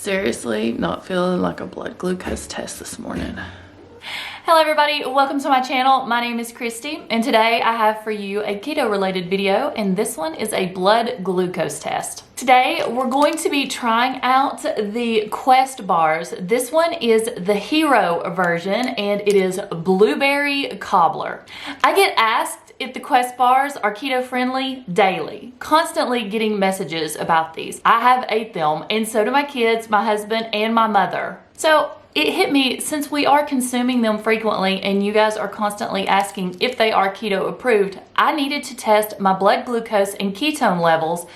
seriously not feeling like a blood glucose test this morning. Hello everybody, welcome to my channel. My name is Kristi and today I have for you a keto related video, and this one is a blood glucose test. Today we're going to be trying out the Quest bars. This one is the Hero version and it is blueberry cobbler. I get asked if the Quest bars are keto friendly daily, constantly getting messages about these. I have ate them and so do my kids, my husband, and my mother. So it hit me, since we are consuming them frequently and you guys are constantly asking if they are keto approved, I needed to test my blood glucose and ketone levels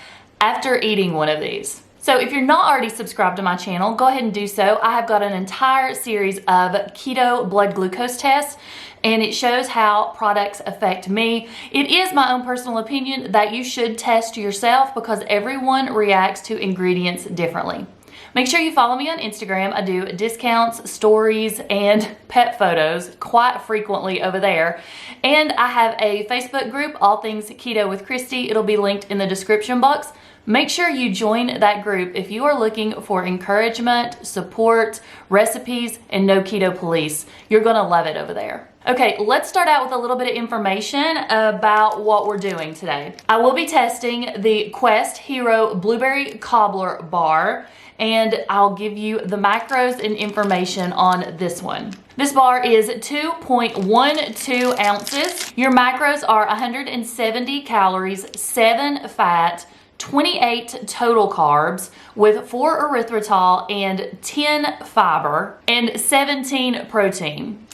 after eating one of these. So if you're not already subscribed to my channel, go ahead and do so. I have got an entire series of keto blood glucose tests and it shows how products affect me. It is my own personal opinion that you should test yourself because everyone reacts to ingredients differently. Make sure you follow me on Instagram. I do discounts, stories, and pet photos quite frequently over there. And I have a Facebook group, All Things Keto with Kristi. It'll be linked in the description box. Make sure you join that group if you are looking for encouragement, support, recipes, and no keto police. You're gonna love it over there. Okay, let's start out with a little bit of information about what we're doing today. I will be testing the Quest Hero Blueberry Cobbler Bar, and I'll give you the macros and information on this one. This bar is 2.12 ounces. Your macros are 170 calories, 7 fat, 28 total carbs with 4 erythritol and 10 fiber and 17 protein.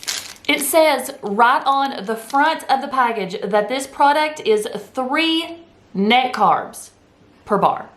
It says right on the front of the package that this product is 3 net carbs per bar.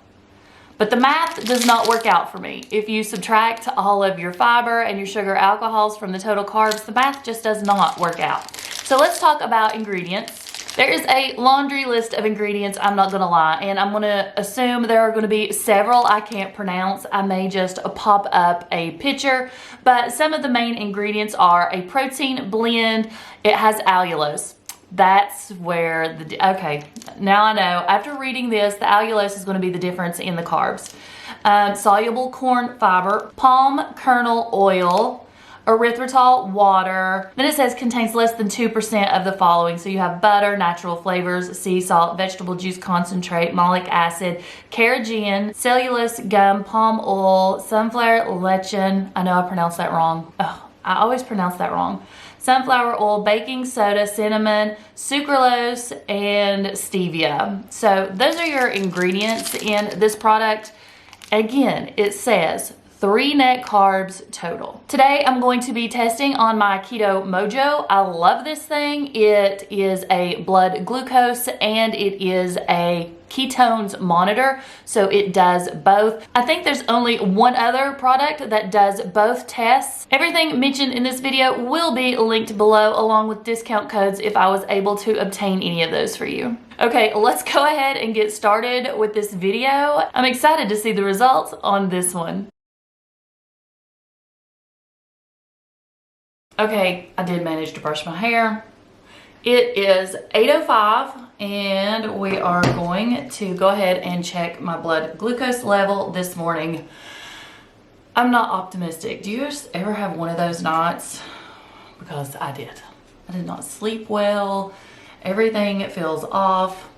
But the math does not work out for me. If you subtract all of your fiber and your sugar alcohols from the total carbs, the math just does not work out. So let's talk about ingredients. There is a laundry list of ingredients, I'm not gonna lie, and I'm gonna assume there are gonna be several I can't pronounce. I may just pop up a picture, but some of the main ingredients are a protein blend. It has allulose. That's where okay, now I know. After reading this, the allulose is gonna be the difference in the carbs. Soluble corn fiber, palm kernel oil, erythritol water. Then it says contains less than 2% of the following. So you have butter, natural flavors, sea salt, vegetable juice concentrate, malic acid, carrageenan, cellulose gum, palm oil, sunflower lecithin. I know I pronounced that wrong. Oh, I always pronounce that wrong. Sunflower oil, baking soda, cinnamon, sucralose, and stevia. So those are your ingredients in this product. Again, it says 3 net carbs total. Today, I'm going to be testing on my Keto Mojo. I love this thing. It is a blood glucose and it is a ketones monitor, so it does both. I think there's only one other product that does both tests. Everything mentioned in this video will be linked below along with discount codes if I was able to obtain any of those for you. Okay, let's go ahead and get started with this video. I'm excited to see the results on this one. Okay, I did manage to brush my hair. It is 8:05 and we are going to go ahead and check my blood glucose level this morning. I'm not optimistic. Do you ever have one of those nights? Because I did. I did not sleep well. Everything feels off.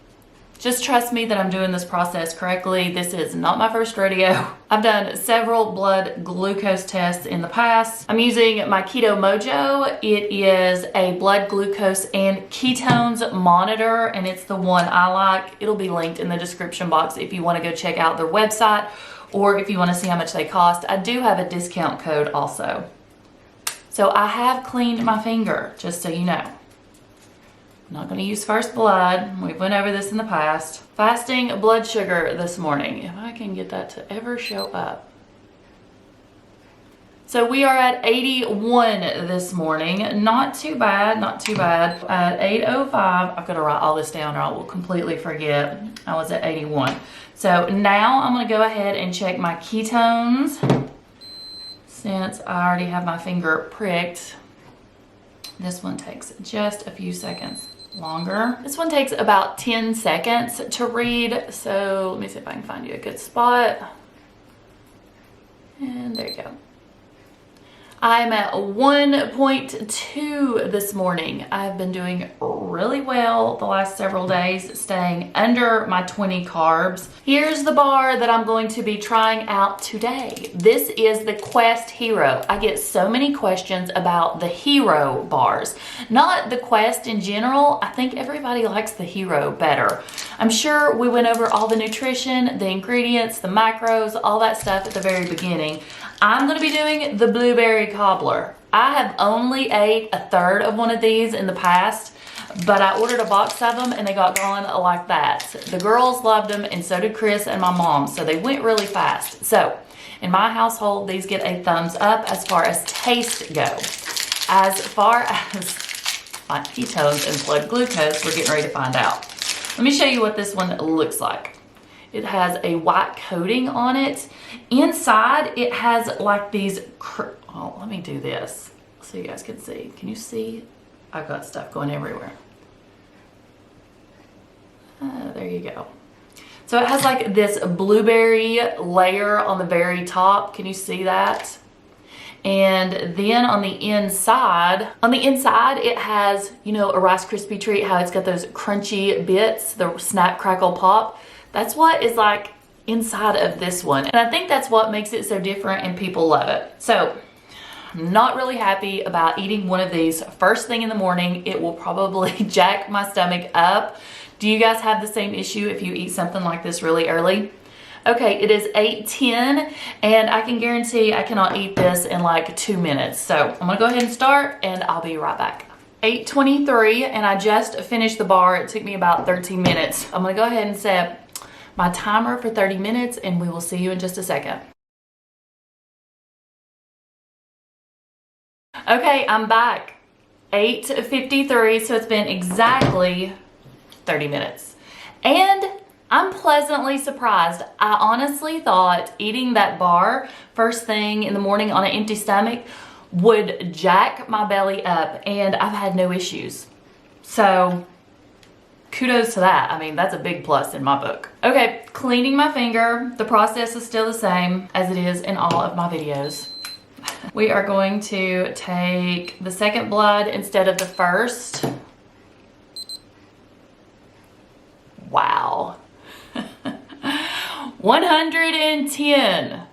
Just trust me that I'm doing this process correctly. This is not my first rodeo. I've done several blood glucose tests in the past. I'm using my Keto Mojo. It is a blood glucose and ketones monitor, and it's the one I like. It'll be linked in the description box if you want to go check out their website or if you want to see how much they cost. I do have a discount code also. So I have cleaned my finger, just so you know. I'm not going to use first blood. We've went over this in the past. Fasting blood sugar this morning. If I can get that to ever show up. So we are at 81 this morning. Not too bad, not too bad. At 8:05, I've got to write all this down or I will completely forget. I was at 81. So now I'm going to go ahead and check my ketones. Since I already have my finger pricked, this one takes just a few seconds longer. This one takes about 10 seconds to read. So let me see if I can find you a good spot. And there you go. I'm at 1.2 this morning. I've been doing really well the last several days, staying under my 20 carbs. Here's the bar that I'm going to be trying out today. This is the Quest Hero. I get so many questions about the Hero bars, not the Quest in general. I think everybody likes the Hero better. I'm sure we went over all the nutrition, the ingredients, the macros, all that stuff at the very beginning. I'm going to be doing the blueberry cobbler. I have only ate a third of one of these in the past, but I ordered a box of them and they got gone like that. The girls loved them and so did Chris and my mom, so they went really fast. So in my household, these get a thumbs up as far as taste go. As far as my ketones and blood glucose, we're getting ready to find out. Let me show you what this one looks like. It has a white coating on it. Inside, it has like these, oh, let me do this so you guys can see. Can you see? I've got stuff going everywhere. There you go. So it has like this blueberry layer on the very top. Can you see that? And then on the inside it has, you know, a Rice Krispie treat, how it's got those crunchy bits, the snap, crackle, pop. That's what is like inside of this one. And I think that's what makes it so different and people love it. So I'm not really happy about eating one of these first thing in the morning. It will probably jack my stomach up. Do you guys have the same issue if you eat something like this really early? Okay, it is 8:10 and I can guarantee I cannot eat this in like 2 minutes. So I'm gonna go ahead and start and I'll be right back. 8:23 and I just finished the bar. It took me about 13 minutes. I'm gonna go ahead and set my timer for 30 minutes and we will see you in just a second. Okay, I'm back. 8:53, so it's been exactly 30 minutes. And I'm pleasantly surprised. I honestly thought eating that bar first thing in the morning on an empty stomach would jack my belly up, and I've had no issues. So kudos to that. I mean, that's a big plus in my book. Okay, cleaning my finger. The process is still the same as it is in all of my videos. We are going to take the second blood instead of the first. Wow. 110.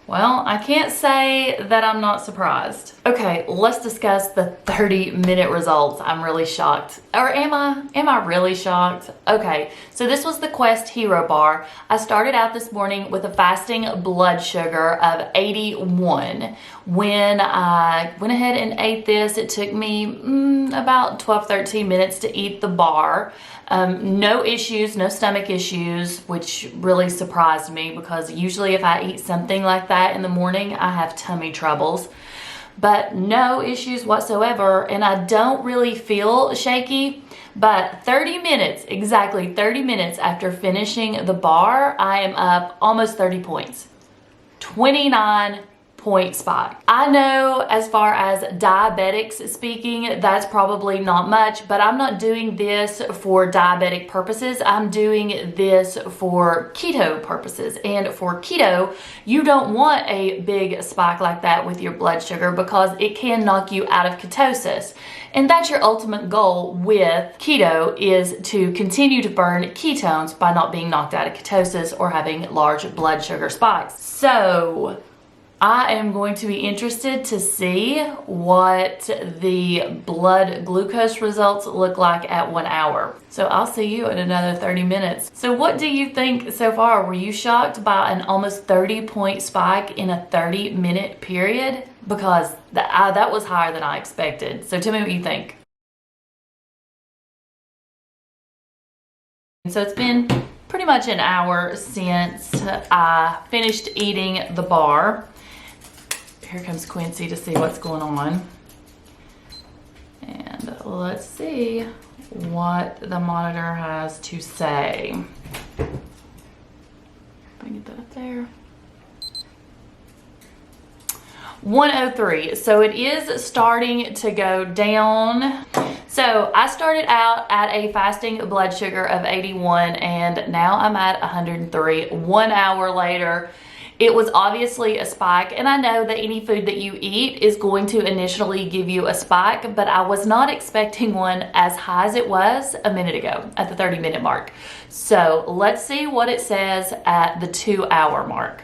Well, I can't say that I'm not surprised. Okay, let's discuss the 30-minute results. I'm really shocked. Or am I really shocked? Okay, so this was the Quest Hero Bar. I started out this morning with a fasting blood sugar of 81. When I went ahead and ate this, it took me about 12-13 minutes to eat the bar. No issues, no stomach issues, which really surprised me because usually if I eat something like that in the morning, I have tummy troubles. But no issues whatsoever, and I don't really feel shaky. But 30 minutes, exactly 30 minutes after finishing the bar, I am up almost 30 points. 29 point spike. I know as far as diabetics speaking, that's probably not much, but I'm not doing this for diabetic purposes. I'm doing this for keto purposes. And for keto, you don't want a big spike like that with your blood sugar because it can knock you out of ketosis. And that's your ultimate goal with keto, is to continue to burn ketones by not being knocked out of ketosis or having large blood sugar spikes. So I am going to be interested to see what the blood glucose results look like at 1 hour. So I'll see you in another 30 minutes. So what do you think so far? Were you shocked by an almost 30-point spike in a 30-minute period? Because that was higher than I expected. So tell me what you think. So it's been pretty much an hour since I finished eating the bar. Here comes Quincy to see what's going on. And let's see what the monitor has to say. If I can get that up there. 103. So it is starting to go down. So I started out at a fasting blood sugar of 81 and now I'm at 103. 1 hour later, It was obviously a spike, and I know that any food that you eat is going to initially give you a spike, but I was not expecting one as high as it was a minute ago at the 30-minute mark. So let's see what it says at the 2-hour mark.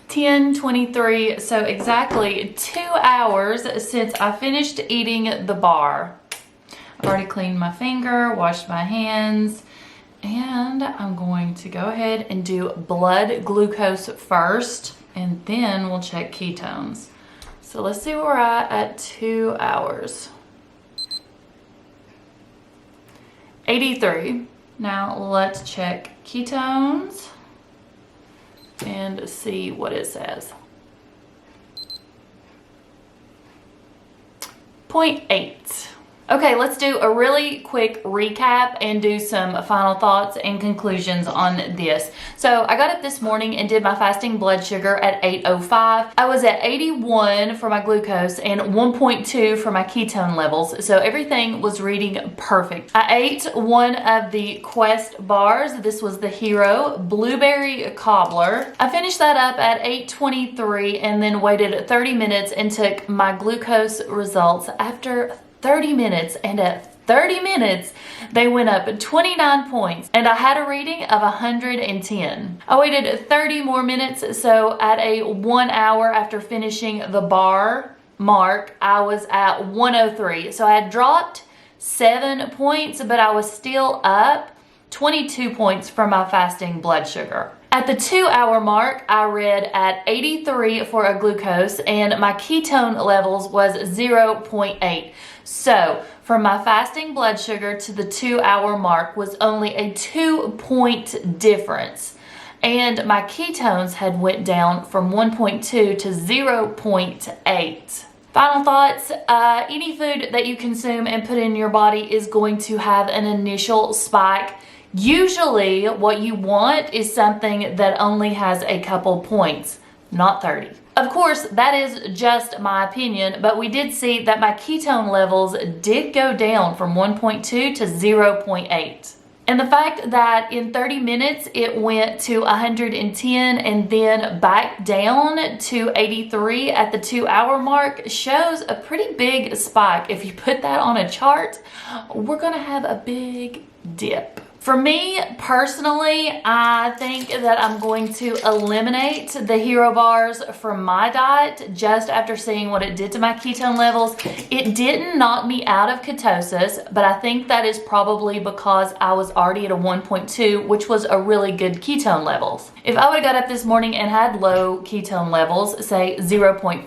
10:23, so exactly 2 hours since I finished eating the bar. I've already cleaned my finger, washed my hands, and I'm going to go ahead and do blood glucose first, and then we'll check ketones. So let's see where we're at 2 hours. 83. Now let's check ketones and see what it says. 0.8. Okay, let's do a really quick recap and do some final thoughts and conclusions on this. So I got up this morning and did my fasting blood sugar at 805. I was at 81 for my glucose and 1.2 for my ketone levels. So everything was reading perfect. I ate one of the Quest bars. This was the Hero Blueberry Cobbler. I finished that up at 8:23 and then waited 30 minutes and took my glucose results after 30 minutes, and at 30 minutes they went up 29 points and I had a reading of 110. I waited 30 more minutes, so at a 1 hour after finishing the bar mark I was at 103. So I had dropped 7 points, but I was still up 22 points from my fasting blood sugar. At the 2 hour mark, I read at 83 for a glucose and my ketone levels was 0.8. So from my fasting blood sugar to the 2 hour mark was only a 2-point difference. And my ketones had went down from 1.2 to 0.8. Final thoughts, any food that you consume and put in your body is going to have an initial spike. Usually what you want is something that only has a couple points, not 30. Of course, that is just my opinion, but we did see that my ketone levels did go down from 1.2 to 0.8. And the fact that in 30 minutes it went to 110 and then back down to 83 at the 2 hour mark shows a pretty big spike. If you put that on a chart, we're gonna have a big dip. For me personally, I think that I'm going to eliminate the Hero bars from my diet just after seeing what it did to my ketone levels. It didn't knock me out of ketosis, but I think that is probably because I was already at a 1.2, which was a really good ketone levels. If I would have got up this morning and had low ketone levels, say 0.5,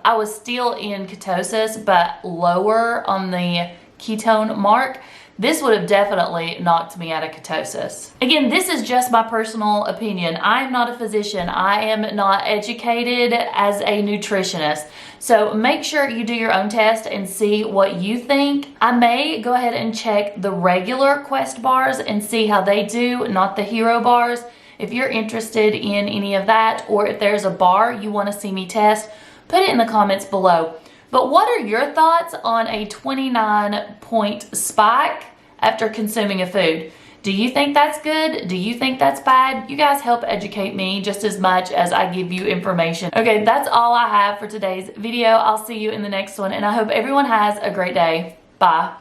I was still in ketosis, but lower on the ketone mark. This would have definitely knocked me out of ketosis. Again, this is just my personal opinion. I am not a physician. I am not educated as a nutritionist. So make sure you do your own test and see what you think. I may go ahead and check the regular Quest bars and see how they do, not the Hero bars. If you're interested in any of that, or if there's a bar you want to see me test, put it in the comments below. But what are your thoughts on a 29-point spike after consuming a food? Do you think that's good? Do you think that's bad? You guys help educate me just as much as I give you information. Okay, that's all I have for today's video. I'll see you in the next one, and I hope everyone has a great day. Bye.